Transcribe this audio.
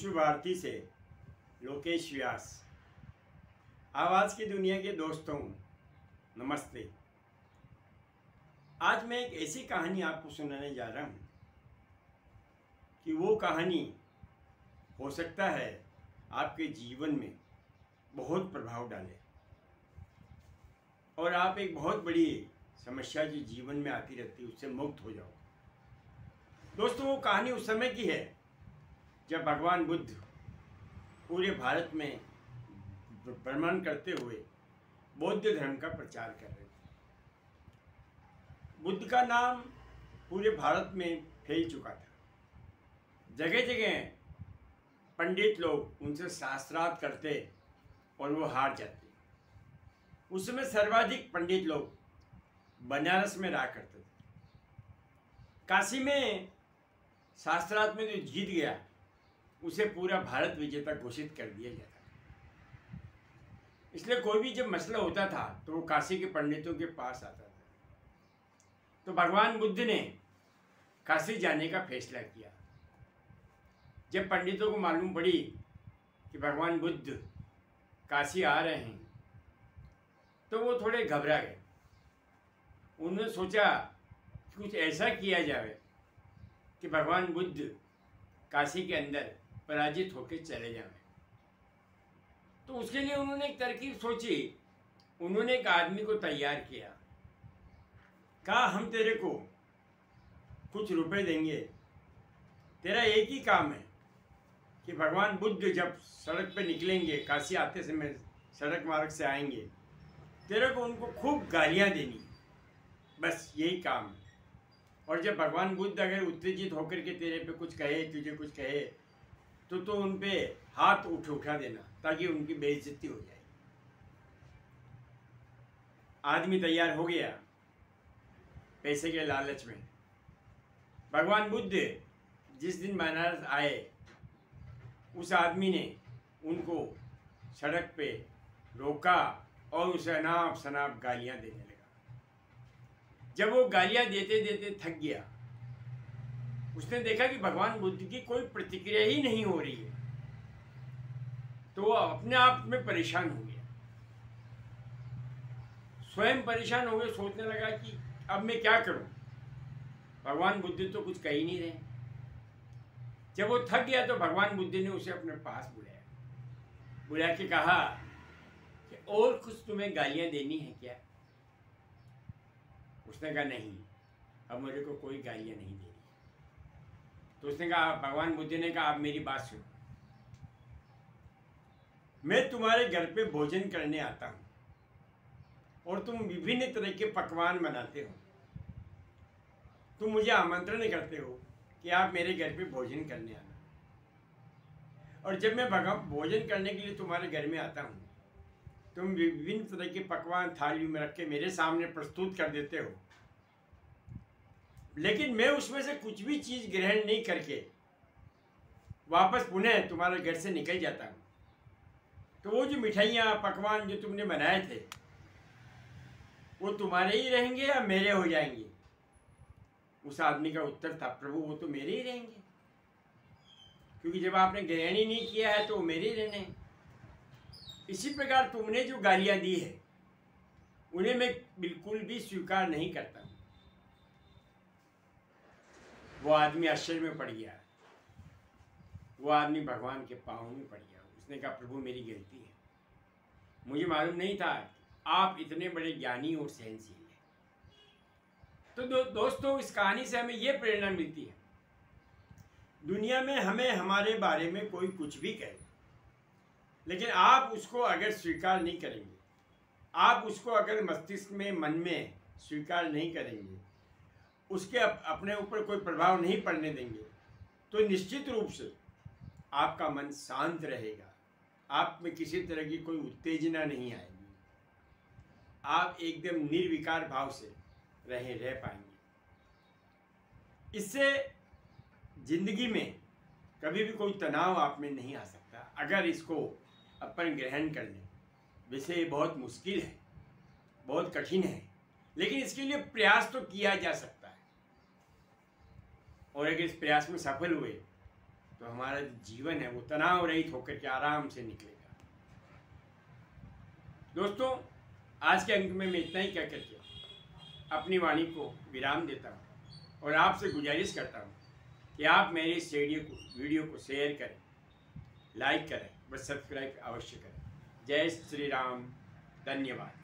विश्व भारती से लोकेश व्यास। आवाज़ की दुनिया के दोस्तों नमस्ते। आज मैं एक ऐसी कहानी आपको सुनाने जा रहा हूँ कि वो कहानी हो सकता है आपके जीवन में बहुत प्रभाव डाले और आप एक बहुत बड़ी समस्या जो जीवन में आती रहती है उससे मुक्त हो जाओ। दोस्तों, वो कहानी उस समय की है जब भगवान बुद्ध पूरे भारत में भ्रमण करते हुए बौद्ध धर्म का प्रचार कर रहे थे। बुद्ध का नाम पूरे भारत में फैल चुका था। जगह जगह पंडित लोग उनसे शास्त्रार्थ करते और वो हार जाते। उस समय सर्वाधिक पंडित लोग बनारस में रहा करते थे। काशी में शास्त्रार्थ में जो जीत गया उसे पूरा भारत विजेता घोषित कर दिया जाता। इसलिए कोई भी जब मसला होता था तो वो काशी के पंडितों के पास आता था। तो भगवान बुद्ध ने काशी जाने का फैसला किया। जब पंडितों को मालूम पड़ी कि भगवान बुद्ध काशी आ रहे हैं तो वो थोड़े घबरा गए। उन्होंने सोचा कि कुछ ऐसा किया जाए कि भगवान बुद्ध काशी के अंदर पराजित होकर चले जाएं। तो उसके लिए उन्होंने एक तरकीब सोची। उन्होंने एक आदमी को तैयार किया। कहा, हम तेरे को कुछ रुपए देंगे, तेरा एक ही काम है कि भगवान बुद्ध जब सड़क पे निकलेंगे, काशी आते समय सड़क मार्ग से आएंगे, तेरे को उनको खूब गालियां देनी, बस यही काम है। और जब भगवान बुद्ध अगर उत्तेजित होकर के तेरे पे कुछ कहे, तुझे कुछ कहे, तो उन पे हाथ उठा देना ताकि उनकी बेइज्जती हो जाए। आदमी तैयार हो गया पैसे के लालच में। भगवान बुद्ध जिस दिन बनारस आए उस आदमी ने उनको सड़क पे रोका और उसे अनाप शनाप गालियां देने लगा। जब वो गालियां देते देते थक गया, उसने देखा कि भगवान बुद्ध की कोई प्रतिक्रिया ही नहीं हो रही है, तो वो अपने आप में परेशान हो गया। स्वयं परेशान हो गया, सोचने लगा कि अब मैं क्या करूं, भगवान बुद्ध तो कुछ कह ही नहीं रहे। जब वो थक गया तो भगवान बुद्ध ने उसे अपने पास बुला के कहा कि और कुछ तुम्हें गालियां देनी है क्या? उसने कहा, नहीं, अब मेरे को कोई गालियां नहीं देनी। तो उसने कहा, भगवान बुद्ध ने कहा, आप मेरी बात सुनो, मैं तुम्हारे घर पे भोजन करने आता हूं और तुम विभिन्न तरह के पकवान बनाते हो। तुम मुझे आमंत्रण करते हो कि आप मेरे घर पे भोजन करने आना, और जब मैं भोजन करने के लिए तुम्हारे घर में आता हूं, तुम विभिन्न तरह के पकवान थालियों में रख के मेरे सामने प्रस्तुत कर देते हो, लेकिन मैं उसमें से कुछ भी चीज ग्रहण नहीं करके वापस पुनः तुम्हारे घर से निकल जाता हूं। तो वो जो मिठाइयाँ पकवान जो तुमने बनाए थे वो तुम्हारे ही रहेंगे या मेरे हो जाएंगे? उस आदमी का उत्तर था, प्रभु वो तो मेरे ही रहेंगे, क्योंकि जब आपने ग्रहण ही नहीं किया है तो वो मेरे ही रहने हैं। इसी प्रकार तुमने जो गालियां दी है उन्हें मैं बिल्कुल भी स्वीकार नहीं करता हूं। वो आदमी आश्चर्य में पड़ गया। वो आदमी भगवान के पांव में पड़ गया। उसने कहा, प्रभु मेरी गलती है, मुझे मालूम नहीं था आप इतने बड़े ज्ञानी और सहनशील हैं। तो दोस्तों, इस कहानी से हमें ये प्रेरणा मिलती है, दुनिया में हमें हमारे बारे में कोई कुछ भी कहे, लेकिन आप उसको अगर स्वीकार नहीं करेंगे, आप उसको अगर मस्तिष्क में मन में स्वीकार नहीं करेंगे, उसके अपने ऊपर कोई प्रभाव नहीं पड़ने देंगे, तो निश्चित रूप से आपका मन शांत रहेगा, आप में किसी तरह की कोई उत्तेजना नहीं आएगी, आप एकदम निर्विकार भाव से रह पाएंगे। इससे जिंदगी में कभी भी कोई तनाव आप में नहीं आ सकता अगर इसको अपन ग्रहण कर लें। वैसे ये बहुत मुश्किल है, बहुत कठिन है, लेकिन इसके लिए प्रयास तो किया जा सकता है। और अगर इस प्रयास में सफल हुए तो हमारा जो जीवन है वो तनाव रहित होकर के आराम से निकलेगा। दोस्तों, आज के अंक में मैं इतना ही कह करके अपनी वाणी को विराम देता हूँ और आपसे गुजारिश करता हूँ कि आप मेरे इस वीडियो को शेयर करें, लाइक करें, बस सब्सक्राइब अवश्य करें। जय श्री राम, धन्यवाद।